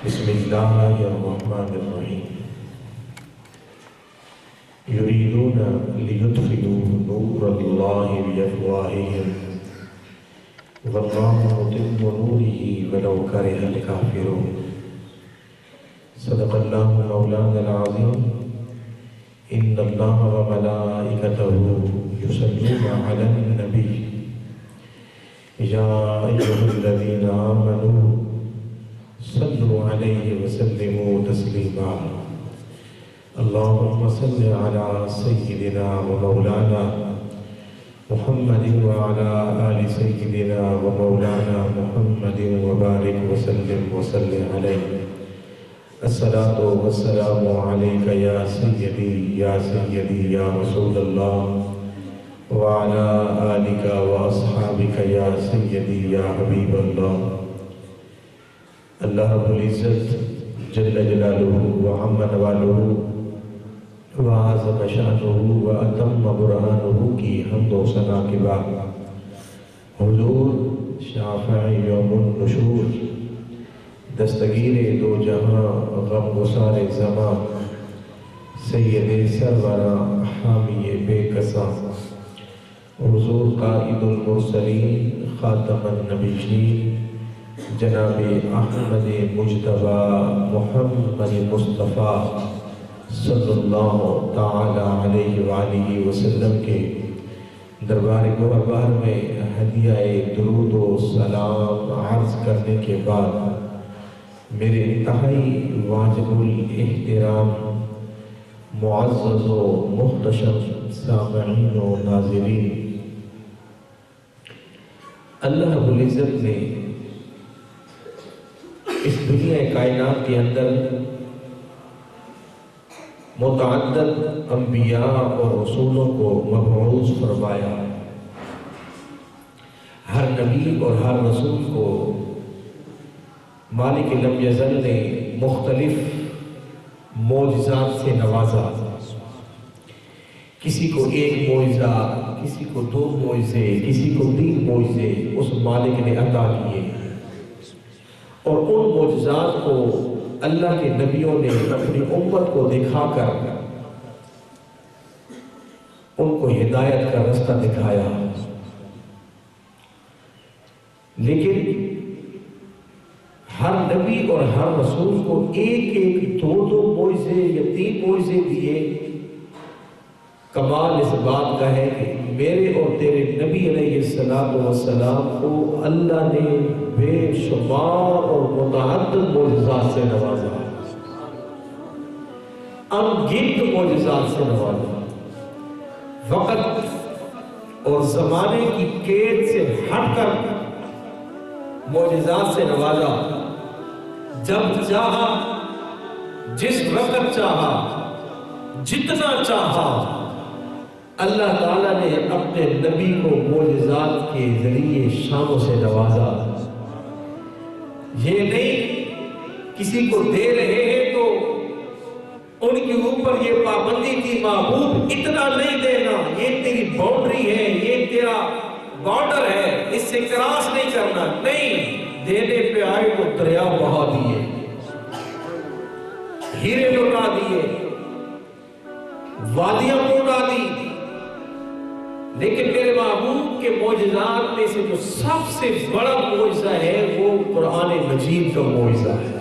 بسم اللہ الرحمن الرحیم یریدون لیطفئوا نور اللہ بافواہہم واللہ متم نورہ ولو کرہ الکافرون۔ صدق اللہ مولانا العظیم۔ ان اللہ وملائکتہ یصلون علی النبی یا ایھا الذین آمنوا صلوا علیہ وسلموا تسلیما۔ اللہم صل علی سیدنا ومولانا محمد وعلی آل سیدنا ومولانا محمد وبارک وسلم علیہ۔ الصلاۃ والسلام علیک یا سیدی یا رسول اللہ وعلی آلک واصحابک یا سیدی یا حبیب اللہ۔ اللہ رب العزت جل جلالہ وعم نوالہ وعظم شانہ واتم برہانہ کی حمد و ثنا کے بعد حضور شافع یوم النشور، دستگیر دو جہاں غم گسار زمان، سید سرورہ حامی بے کساں، حضور قائد المرسلین خاتم النبیین جناب احمد مجتبی محمد مصطفیٰ صلی اللہ تعالی علیہ وآلہ وسلم کے دربار گوہر میں ہدیہ درود و سلام عرض کرنے کے بعد میرے انتہائی واجب الاحترام معزز و محتشم سامعین و ناظرین، اللہ رب العزت نے اس دنیا کائنات کے اندر متعدد انبیاء اور رسولوں کو مبعوث فرمایا۔ ہر نبی اور ہر رسول کو مالک لم یزل نے مختلف معجزات سے نوازا، کسی کو ایک معجزہ، کسی کو دو معجزے، کسی کو تین معجزے اس مالک نے عطا کیے، اور ان معجزات کو اللہ کے نبیوں نے اپنی امت کو دکھا کر ان کو ہدایت کا رستہ دکھایا۔ لیکن ہر نبی اور ہر رسول کو ایک دو معجزے یا تین معجزے دیے۔ کمال اس بات کا ہے کہ میرے اور تیرے نبی علیہ السلام کو اللہ نے بے شمار اور متعدد معجزات سے نوازا، انگنت معجزات سے نوازا، وقت اور زمانے کی قید سے ہٹ کر معجزات سے نوازا۔ جب چاہا، جس وقت چاہا، جتنا چاہا، اللہ تعالیٰ نے اپنے نبی کو معجزات کے ذریعے شانوں سے نوازا۔ یہ نہیں کسی کو دے رہے ہیں تو ان کے اوپر یہ پابندی تھی محبوب اتنا نہیں دینا، یہ تیری باؤنڈری ہے، یہ تیرا بارڈر ہے، اس سے کراس نہیں کرنا۔ نہیں، دینے پہ آئے تو دریا بہا دیے، ہیرے لٹا دیے، وادیاں اڑا دی۔ لیکن میرے محبوب کے معجزات میں سے جو سب سے بڑا معجزہ ہے وہ قرآن مجید کا معجزہ ہے۔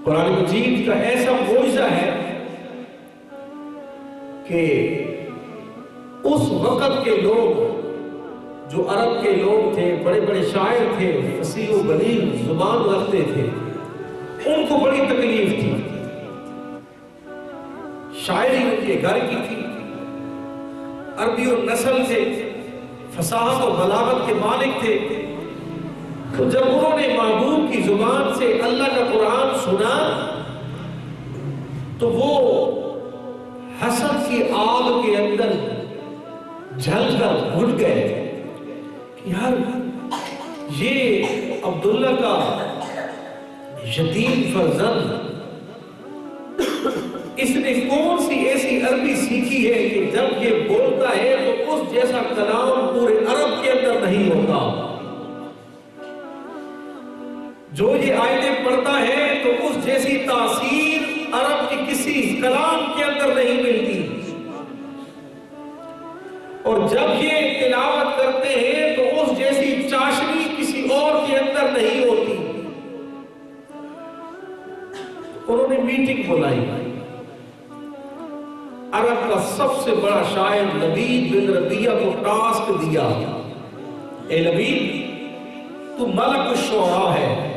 قرآن مجید کا ایسا معجزہ ہے کہ اس وقت کے لوگ جو عرب کے لوگ تھے، بڑے بڑے شاعر تھے، فصیح و بلیغ زبان رکھتے تھے، ان کو بڑی تکلیف تھی۔ شاعری ان کے گھر کی تھی، عربی اور نسل تھے، فصاحت و بلاغت کے مالک تھے۔ تو جب انہوں نے محبوب کی زبان سے اللہ کا قرآن سنا تو وہ حسد کی آگ کے اندر جل کر گھٹ گئے کہ یار یہ عبداللہ کا یتیم فرزند، اس نے کون سی ایسی عربی سیکھی ہے کہ جب یہ بولتا ہے تو اس جیسا کلام پورے عرب کے اندر نہیں ہوتا۔ جو یہ آیتیں پڑھتا ہے تو اس جیسی تاثیر عرب کے کسی کلام کے اندر نہیں ملتی، اور جب یہ تلاوت کرتے ہیں تو اس جیسی چاشنی کسی اور کے اندر نہیں ہوتی۔ انہوں نے میٹنگ بلائی، عرب کا سب سے بڑا شاعر لبید بن ربیہ کو ٹاسک دیا، اے لبید تو ملک الشعراء ہے،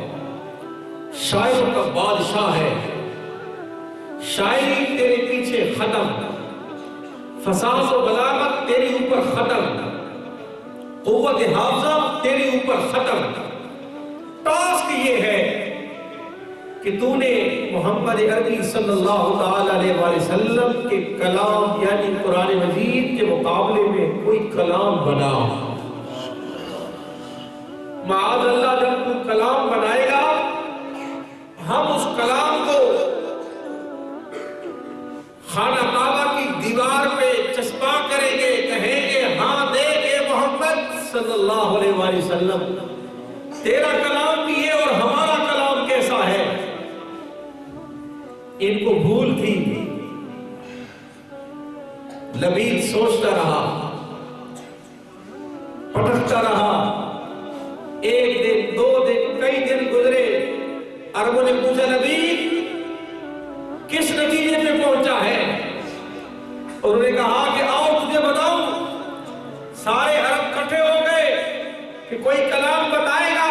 شاعروں کا بادشاہ ہے، شاعری تیرے پیچھے ختم، فصاحت و بلاغت تیرے اوپر ختم، قوت حافظہ تیرے اوپر ختم۔ ٹاسک یہ ہے کہ تو نے محمد عربی صلی اللہ تعالی علیہ وآلہ وسلم کے کلام یعنی قرآن مجید کے مقابلے میں کوئی کلام بنا۔ معاذ اللہ جب تو کلام بنائے گا ہم اس کلام کو خانہ کعبہ کی دیوار پہ چسپاں کریں گے، کہیں گے ہاں دیکھ اے محمد صلی اللہ علیہ وآلہ وسلم تیرا کلام بھی ہے اور ہمارا کلام کیسا ہے۔ ان کو بھول تھی، لبید سوچتا رہا، پٹکتا رہا، ایک دن، دو دن، کئی دن گزرے، عربوں نے پوچھا لبید کس نتیجے پہ پہنچا ہے؟ انہوں نے کہا کہ آؤ تجھے بتاؤں۔ سارے عرب کٹھے ہو گئے کہ کوئی کلام بتائے گا۔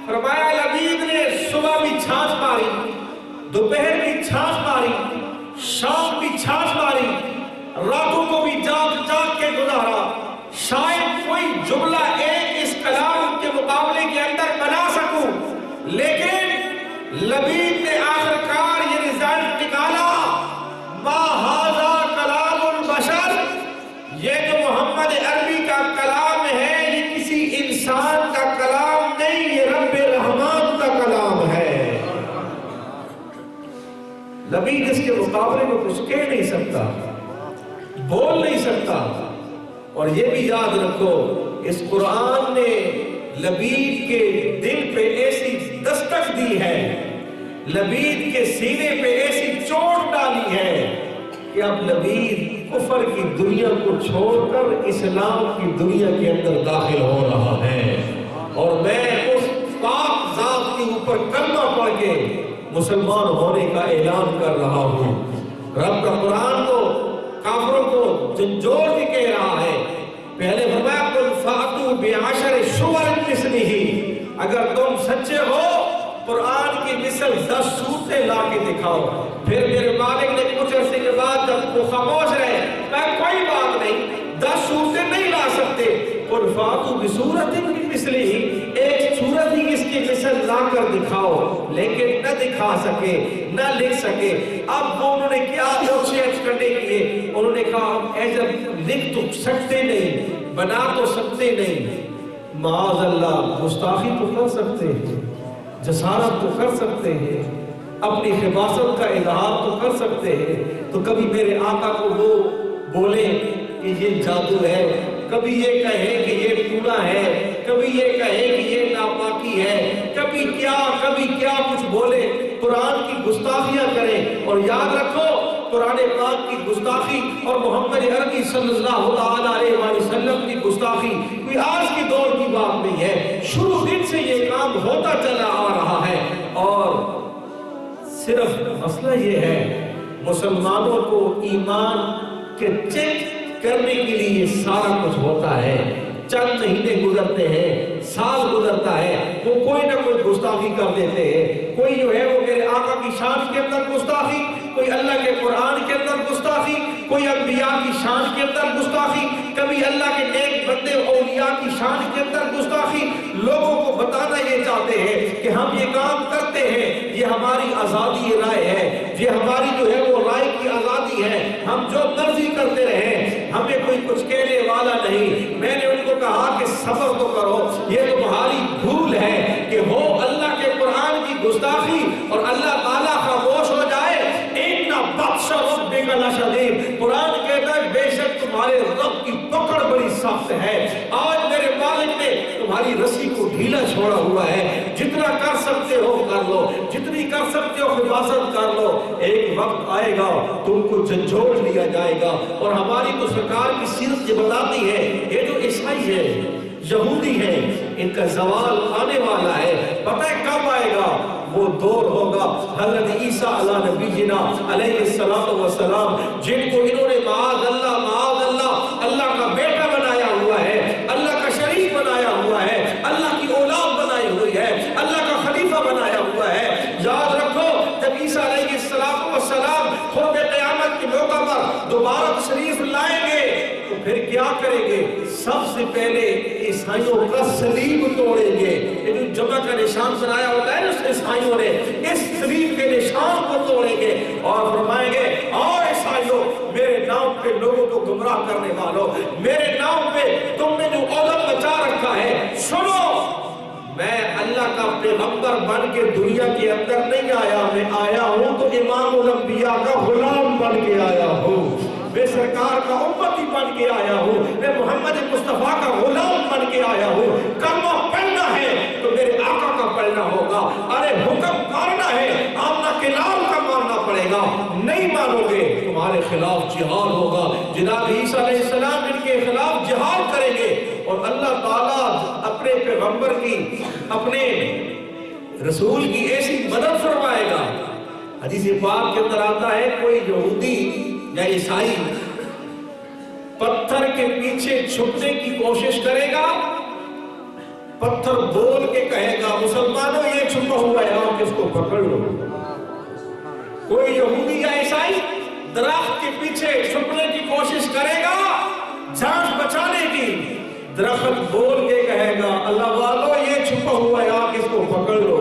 فرمایا لبید نے صبح بھی چھانچ ماری، دوپہر بھی چھانچ ماری، شام بھی چھانچ ماری، راتوں کو بھی جاگ جاگ کے گزارا، شاید کوئی جملہ ایک اس کلام کے مقابلے کے اندر بنا سکوں، لیکن لبید نے آخرکار یہ رزلٹ نکالا، ما ھذا کلام البشر، یہ جو محمد عربی کا کلام ہے یہ کسی انسان کا کلام نہیں، یہ رب رحمان کا کلام ہے۔ لبید اس کے مقابلے میں کچھ کہہ نہیں سکتا، بول نہیں سکتا۔ اور یہ بھی یاد رکھو اس قرآن نے لبید کے دل پہ ایسی دستک دی ہے، لبید کے سینے پہ ایسی چوٹ ڈالی ہے کہ اب لبید کفر کی دنیا کو چھوڑ کر اسلام کی دنیا کے اندر داخل ہو رہا ہے، اور میں اس پاک ذات کے اوپر کلمہ پڑھ کے مسلمان ہونے کا اعلان کر رہا ہوں۔ رب کا قرآن تو کافروں کو جھنجھوڑ کے کہہ رہا ہے، پہلے فرمایا قل فأتوا بعشر سور مثلہ، اگر تم سچے ہو قرآن کی مثل 10 صورتیں لا کے دکھاؤ۔ پھر میرے مالک نے کچھ عرصے کے بعد جب وہ خاموش رہے، میں کوئی بات نہیں، 10 صورتیں نہیں لا سکتے، قل فأتوا بسورۃ مثلہ، ایک سورت ہی اس کی مثل لا کر دکھاؤ، لیکن نہ دکھا سکے، نہ لکھ سکے۔ اب وہ انہوں نے کیا چینج کرنے کے لیے انہوں نے کہا اے جب لکھ تو سکتے نہیں، بنا تو سکتے نہیں، معاذ اللہ گستاخی تو کر سکتے ہیں، جسارت تو کر سکتے ہیں، اپنی خباثت کا اظہار تو کر سکتے ہیں، تو کبھی میرے آقا کو وہ بولے کہ یہ جادو ہے، کبھی یہ کہے کہ یہ ٹونا ہے، کبھی یہ کہے کہ یہ ناپاکی ہے، کبھی کیا کچھ بولے، قرآن کی گستاخیاں کریں۔ اور یاد رکھو قرآن پاک کی گستاخی اور محمد عربی صلی اللہ تعالیٰ علیہ وآلہ وسلم کی گستاخی کوئی آج کی دور کی بات نہیں ہے، شروع دن سے یہ کام ہوتا چلا آ رہا ہے۔ اور صرف مسئلہ یہ ہے مسلمانوں کو ایمان کے چیک کرنے کے لیے سارا کچھ ہوتا ہے، چند مہینے گزرتے ہیں، سال گزرتا ہے، وہ کوئی نہ کوئی گستاخی کر دیتے ہیں، کوئی جو ہے وہ میرے آقا کی شان کے اندر گستاخی، کوئی اللہ کے قرآن کے اندر گستاخی، کوئی انبیاء کی شان کے اندر گستاخی، کبھی اللہ کے نیک بندے اولیاء کی شان کے اندر گستاخی۔ لوگوں کو بتانا یہ چاہتے ہیں کہ ہم یہ کام کرتے ہیں، یہ ہماری آزادی رائے ہے، یہ ہماری جو ہے وہ رائے کی آزادی ہے، ہم جو مرضی کرتے رہیں، ہمیں کوئی کچھ کہنے والا نہیں۔ میں نے ان کو کہا کہ صبر تو کرو، یہ تمہاری بھول ہے کہ ہو اللہ کے قرآن کی گستاخی اور اللہ تعالیٰ خاموش ہو جائے۔ بطش ربک لشدید، قرآن کہتا ہے بے شک تمہارے رب کی پکڑ بڑی سخت ہے۔ آج میرے مالک نے تمہاری رسی کو ڈھیلا چھوڑا ہوا ہے، جتنے جتنا کر سکتے ہو کر لو، جتنی کر سکتے ہو حفاظت کر لو، ایک وقت آئے گا تم کو جھنجھوڑ لیا جائے گا۔ اور ہماری تو سرکار کی سیرت یہ بتاتی ہے، یہ جو عیسائی ہے، یہودی ہے، ان کا زوال آنے والا ہے۔ پتہ ہے کب آئے گا؟ وہ دور ہوگا حضرت عیسیٰ علیہ نبی جنا علیہ السلام، جن کو انہوں نے معاذ اللہ اللہ کا بیٹا بنایا ہوا ہے، اللہ کا شریک بنایا ہوا ہے، اللہ کی اولاد بنائی ہوئی ہے، اللہ کا خلیفہ بنایا ہوا ہے۔ یاد رکھو جب عیسیٰ علیہ السلام خود قیامت کے موقع پر دوبارہ تشریف لائیں گے تو پھر کیا کریں گے؟ سب سے پہلے عیسائیوں کا صلیب توڑیں گے۔ یہ جو جمع کا نشان بنایا ہوتا ہے نا عیسائیوں نے، اس صلیب کے نشان کو توڑیں گے اور فرمائیں گے، اور عیسائیوں میرے نام پہ لوگوں کو گمراہ کرنے والوں، میرے نام پہ تم نے جو عدم مچا رکھا ہے، سنو، میں اللہ کا پیغمبر بن کے دنیا کے اندر نہیں آیا، میں آیا ہوں تو امام الانبیاء کا غلام بن کے آیا ہوں، میں سرکار کا امتی بن کے آیا ہوں، میں محمد مصطفیٰ کا غلام بن کے آیا ہوں۔ کلمہ پڑھنا ہے تو میرے آقا کا پڑھنا ہوگا، ارے حکم ماننا ہے آمنہ کے نام کا ماننا پڑے گا، نہیں مانو گے تمہارے خلاف جہاد ہوگا۔ جناب عیسیٰ علیہ السلام ان کے خلاف جہاد کریں گے اور اللہ تعالیٰ اپنے پیغمبر کی، اپنے رسول کی ایسی مدد فرمائے گا۔ حدیث پاک کے اندر آتا ہے کوئی یہودی یا عیسائی پتھر کے پیچھے چھپنے کی کوشش کرے گا، پتھر بول کے کہے گا مسلمانوں یہ چھپا ہوا ہے آپ اس کو پکڑ لو۔ کوئی یہودی یا عیسائی درخت کے پیچھے چھپنے کی کوشش کرے گا جان بچانے کی، درخت بول کے کہے گا اللہ والو یہ چھپا ہوا ہے آپ اس کو پکڑ لو۔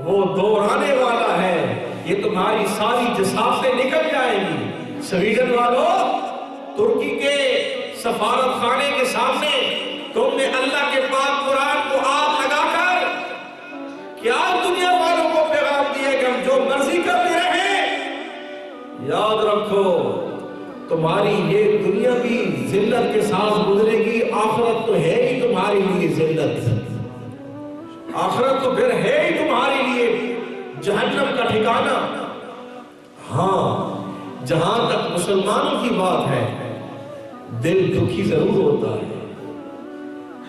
وہ دور آنے والا ہے، یہ تمہاری ساری جساستیں نکل جائیں گی۔ سویڈن والوں، ترکی کے سفارت خانے کے سامنے تم نے اللہ کے پاک قرآن کو آگ لگا کر کیا دنیا والوں کو پیغام دیا کہ ہم جو مرضی کرتے رہیں؟ یاد رکھو تمہاری یہ دنیا بھی ذلت کے ساتھ گزرے گی، آخرت تو ہے ہی تمہاری لیے ذلت، آخرت تو پھر ہے ہی تمہاری لیے جہنم کا ٹھکانہ۔ ہاں جہاں تک مسلمانوں کی بات ہے دل دکھی ضرور ہوتا ہے،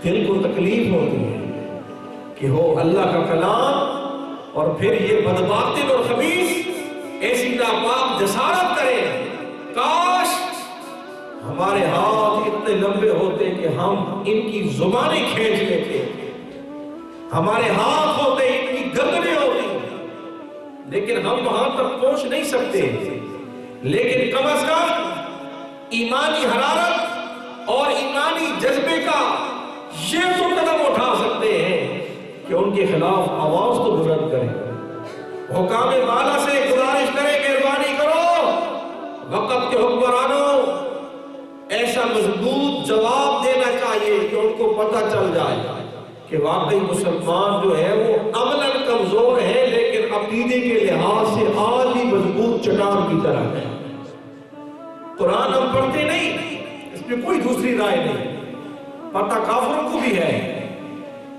دل کو تکلیف ہوتی ہے کہ ہو اللہ کا کلام اور پھر یہ بدباطل اور خبیث ایسی ناپاک جسارت کرے۔ کاش ہمارے ہاتھ اتنے لمبے ہوتے کہ ہم ان کی زبانیں کھینچ لیتے، ہمارے ہاتھ ہوتے ان کی گردنیں ہوتی، لیکن ہم وہاں تک پہنچ نہیں سکتے، لیکن کم از کم ایمانی حرارت اور ایمانی جذبے کا یہ تو قدم اٹھا سکتے ہیں کہ ان کے خلاف آواز تو بلند کریں، حکام بالا سے گزارش کریں مہربانی کرو، وقت کے حکمرانوں ایسا مضبوط جواب دینا چاہیے کہ ان کو پتہ چل جائے کہ واقعی مسلمان جو ہے وہ عملاً کمزور ہے لیکن عقیدے کے لحاظ سے آج بھی مضبوط چٹان کی طرح ہے۔ قرآن ہم پڑھتے نہیں، اس میں کوئی دوسری رائے نہیں، پتہ کافروں کو بھی ہے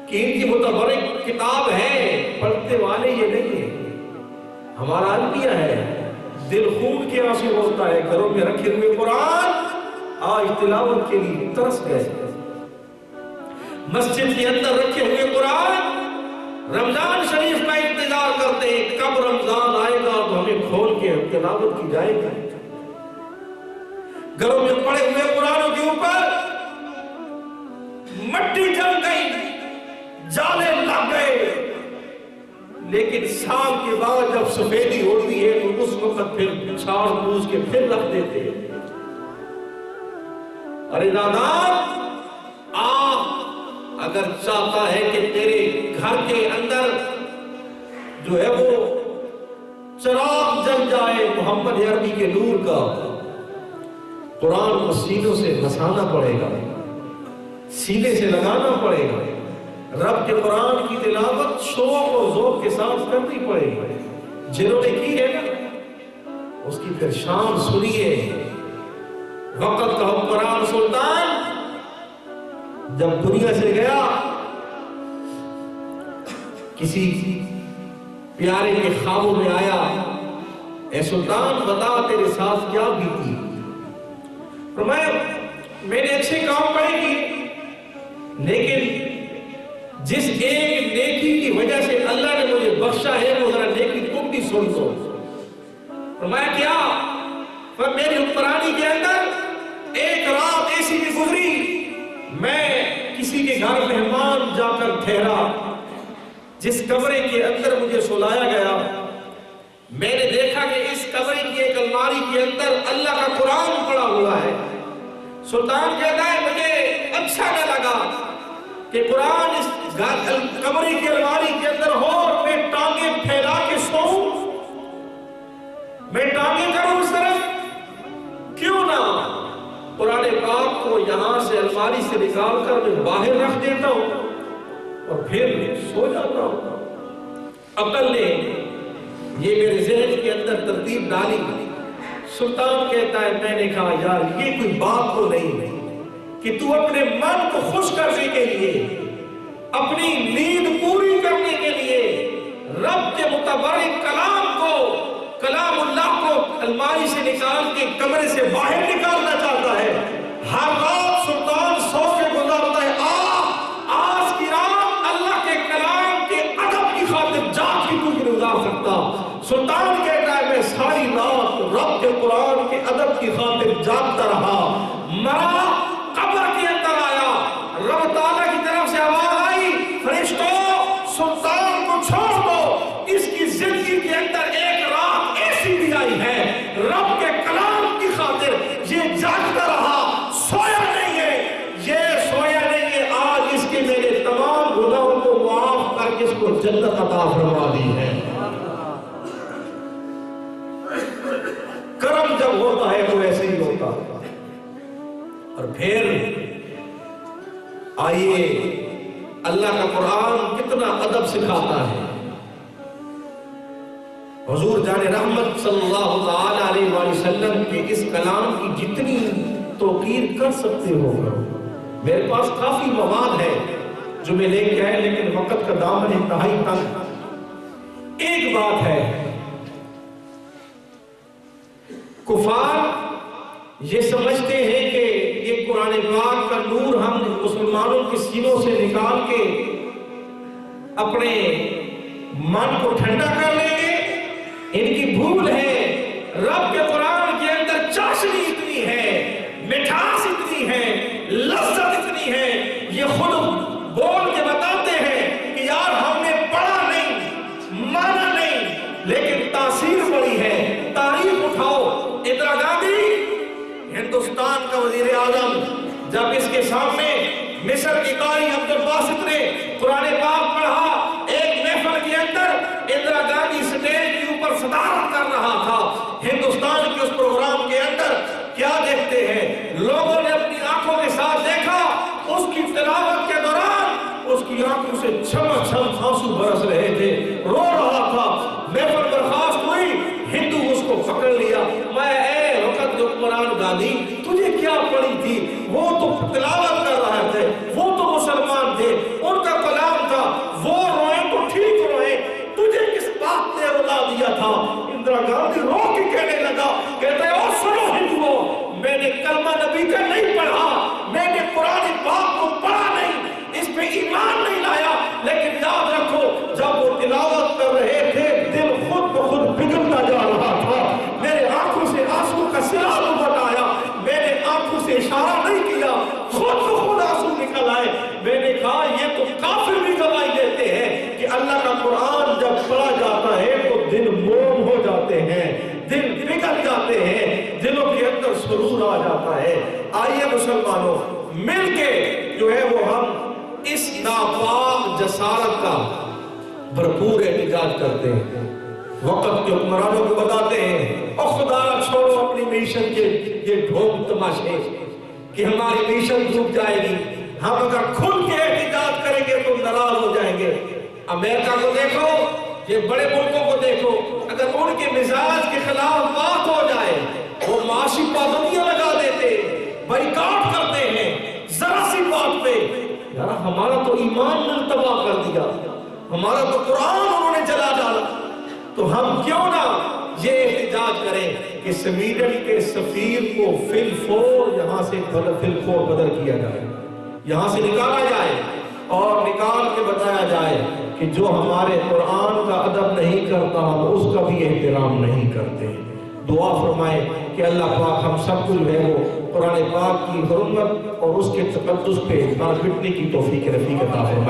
کہ ان کی متبرک کتاب ہے، پڑھتے والے یہ نہیں ہے۔ ہمارا المیہ ہے، دل خون کے آنسو ہوتا ہے، گھروں میں رکھے ہوئے قرآن آج تلاوت کے لیے ترس گئے، مسجد کے اندر رکھے ہوئے قرآن رمضان شریف کا انتظار کرتے ہیں کب رمضان آئے گا تو ہمیں کھول کے تلاوت کی جائے گی۔ گھروں میں پڑے ہوئے قرآنوں کے اوپر مٹی جل گئی، جالے لگ گئے، لیکن سال کے بعد جب سفیدی ہوتی ہے تو اس وقت پھر چھاڑ پوچھ کے پھر رکھ دیتے ہیں۔ ارے نادان، اگر چاہتا ہے کہ تیرے گھر کے اندر جو ہے وہ چراغ جل جائے محمد عربی کے نور کا، قرآن کو سینوں سے بسانا پڑے گا، سینے سے لگانا پڑے گا، رب کے قرآن کی تلاوت شوق اور ذوق کے ساتھ کرنی پڑے گی۔ جنہوں نے کی ہے نا اس کی پھر شان سنیے۔ وقت کا حکمران سلطان جب دنیا سے گیا کسی پیارے کے خوابوں میں آیا، اے سلطان بتا تیرے ساتھ کیا بیتی؟ فرمایا میں نے اچھے کام پڑے کیے، لیکن جس ایک نیکی کی وجہ سے اللہ نے مجھے بخشا ہے وہ ذرا نیکی تم بھی سن دو۔ فرمایا کیا؟ میری حکمرانی کے اندر ایک رات ایسی بھی گزری، میں کسی کے گھر مہمان جا کر ٹھہرا، جس کمرے کے اندر مجھے سلایا گیا، میں نے دیکھا کہ اس کمرے کی ایک الماری کے اندر اللہ کا قرآن پڑا ہوا ہے۔ سلطان کہتا ہے مجھے اچھا نہ لگا کہ قرآن اس کمرے کی الماری کے اندر ہو اور میں ٹانگیں پھیلا کے سوؤں، میں ٹانگیں کروں اس طرف، کیوں نہ قرآن پاک کو یہاں سے الماری سے نکال کر میں باہر رکھ دیتا ہوں اور پھر سو جاتا ہوں۔ عقل نے یہ میرے ذہن کے اندر ترتیب ڈالی۔ سلطان کہتا ہے میں نے کہا یار یہ کوئی بات تو نہیں کہ تو اپنے من کو خوش کرنے کے لیے، اپنی نیند پوری کرنے کے لیے رب کے متبرک کلام کو، کلام اللہ کو الماری سے نکال کے کمرے سے باہر نکالنا چاہتا ہے۔ ہر رات سلطان سو کے گزارتا ہے، آج کی رات اللہ کے کلام کے ادب کی خاطر جاگ کی کچھ نہیں گزار سکتا۔ سلطان کہتا ہے میں ساری رات رب کے قرآن کے ادب کی خاطر جاگتا رہا، مرا قبر کے اندر آیا، رب تعالیٰ کی طرف سے آواز آئی فرشتوں سلطان کو چھوڑ دو، اس کی زندگی کے اندر ایک رات ایسی بھی آئی ہے رب کے کلام کی خاطر یہ جاگتا رہا، سویا نہیں ہے، یہ سویا نہیں ہے، آج اس کے میرے تمام گناہوں کو معاف کر کے اس کو جنت عطا فرما دی ہے۔ کرم جب ہوتا ہے تو ایسے ہی ہوتا ہے۔ اور پھر آئیے اللہ کا قرآن کتنا ادب سکھاتا ہے۔ حضور جان رحمت صلی اللہ علیہ وآلہ وسلم کے اس کلام کی جتنی توقیر کر سکتے ہو، میرے پاس کافی مواد ہے جو میں لے کے آئے، لیکن وقت کا دامن انتہائی تنگ۔ ایک بات ہے، کفار یہ سمجھتے ہیں کہ یہ قرآن پاک کا نور ہم مسلمانوں کے سینوں سے نکال کے اپنے من کو ٹھنڈا کر لیں گے۔ ان کی بھول ہے، رب کے قرآن کے اندر چاشنی اتنی ہے، مٹھاس اتنی ہے، لذت اتنی ہے، یہ خود بول کے بتاتے ہیں کہ یار ہم نے پڑھا نہیں، مانا نہیں، لیکن تاثیر بڑی ہے۔ تاریخ اٹھاؤ، اندرا گاندھی ہندوستان کا وزیر اعظم، جب اس کے سامنے مصر کی قاری عبد الباسط نے قرآن پاک پڑھا، ایک محفل کے اندر اندرا گاندھی سٹیج کے اوپر صدارت کر رہا تھا، ہندوستان کے اس پروگرام کے اندر کیا دیکھتے ہیں؟ لوگوں نے اپنی آنکھوں کے ساتھ دیکھا، اس کی تلاوت کے دوران اس کی آنکھوں سے چھم چھم آنسو برس رہے تھے، رو رہا تھا۔ محفل برخاست ہوئی، ہندو اس کو پکڑ لیا، میں اے وقت حکمران گاندھی تجھے کیا پڑی تھی؟ وہ تو تلاوت کر رہے تھے، وہ تو مسلمان تھے، ان کا کلام تھا، وہ روئیں تو ٹھیک روئیں، تجھے کس بات نے رلا دیا تھا؟ اندرا گاندھی رو کے کہنے لگا، کہتے ہیں او سنو ہندوؤں، میں نے کلمہ نبی کا نہیں پڑھا، میں نے قرآن پاک کو پڑھا نہیں، اس پہ ایمان نہیں لایا، لیکن یاد رکھو جب وہ تلاوت کر رہے تھے دل خود بخود پگھلتا جا رہا تھا، میرے آنکھوں سے آنسو کا سیلاب ابھر آیا، میں نے آنکھوں سے اشارہ نہیں کیا، خود بخود آنسو نکل آئے۔ میں نے کہا یہ تو کافر بھی گواہی دیتے ہیں کہ اللہ کا قرآن جب پڑھا جاتا ہے تو دل موم ہو جاتے ہیں، دل پگھل جاتے ہیں، دلوں کے اندر سرور آ جاتا ہے۔ آئیے مسلمانوں مل کے جو ہے وہ ہم اس ناپاک جسارت کا بھرپور احتجاج کرتے ہیں، وقت کے حکمرانوں کو بتاتے ہیں اور خدا چھوڑو اپنی معیشت کے یہ ڈھونگ تماشے کہ ہماری معیشت ڈوب جائے گی، ہم اگر کھل کے احتجاج کریں گے تو ناراض ہو جائیں گے۔ امریکہ کو دیکھو، یہ بڑے ملکوں کو دیکھو، اگر ان کے مزاج کے خلاف بات ہو جائے وہ معاشی پابندیاں لگا دیتے، بائیکاٹ کرتے ہیں ذرا سی بات پہ۔ یار ہمارا تو ایمان نے تباہ کر دیا، ہمارا تو قرآن انہوں نے جلا ڈالا، تو ہم کیوں نہ یہ احتجاج کریں کہ سویڈن کے سفیر کو فی الفور یہاں سے بدل کیا جائے، یہاں سے نکالا جائے، اور نکال کے بتایا جائے کہ جو ہمارے قرآن کا ادب نہیں کرتا ہم اس کا بھی احترام نہیں کرتے۔ دعا فرمائے کہ اللہ پاک ہم سب کو جو ہے وہ قرآن پاک کی حرمت اور اس کے تقدس پہ مٹنے کی توفیق رفیق عطا فرمائے۔